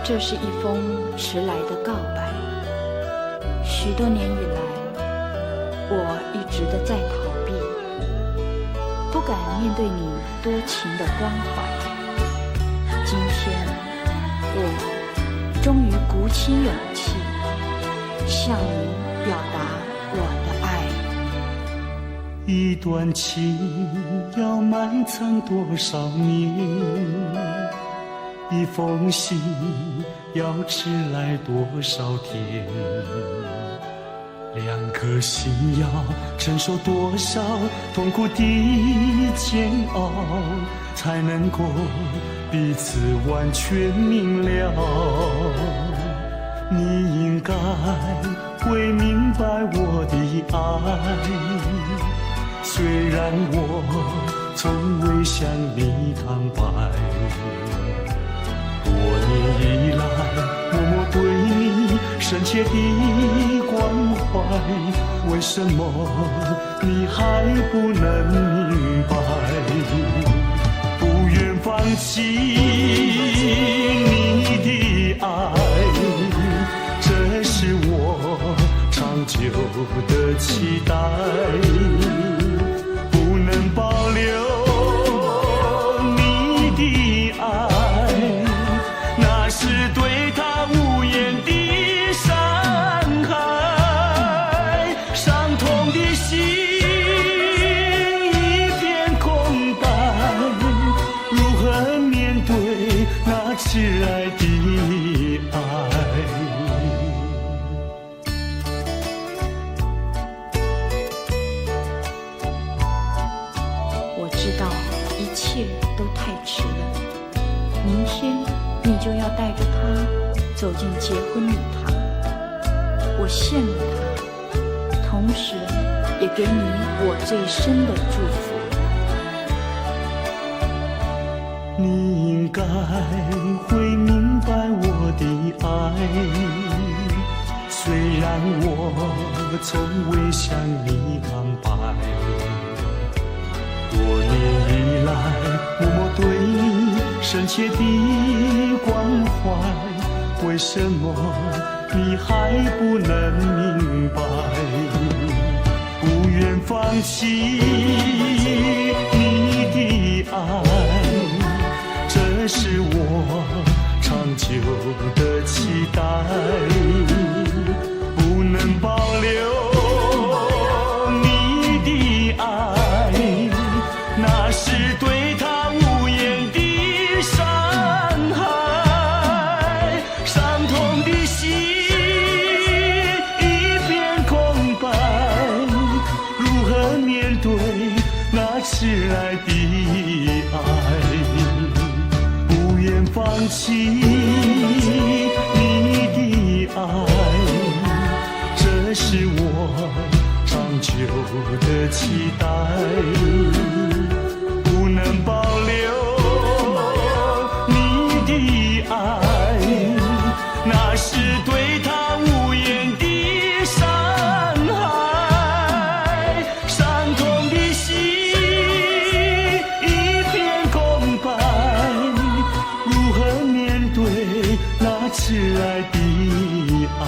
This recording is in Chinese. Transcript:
这是一封迟来的告白。许多年以来，我一直的在逃避，不敢面对你多情的关怀。今天，我终于鼓起勇气，向你表达我的爱。一段情要埋藏多少年？一封信要迟来多少天？两颗心要承受多少痛苦的煎熬，才能够彼此完全明了？你应该会明白我的爱，虽然我从未向你坦白。多年以来，默默对你深切的关怀，为什么你还不能明白？不愿放弃你的爱，这是我长久的期待。不能保留你的爱，那是对他无言的伤害，伤痛的心一片空白，如何面对那挚爱的爱？我知道一切都太迟了，明天你就要带着他走进结婚礼堂，我羡慕他，同时也给你我最深的祝福。你应该会明白我的爱，虽然我从未向你坦白。多年以来，默默对你深切的关怀，为什么你还不能明白？不愿放弃你的爱，这是我长久的期待。不能保留你的爱，那是对他无言的伤害，伤痛的心一片空白，如何面对那迟来的爱？不愿放弃你的爱，这是我长久的期待。不能保留你的爱，那是对他无言的伤害，伤痛的心一片空白，如何面对那迟来的爱？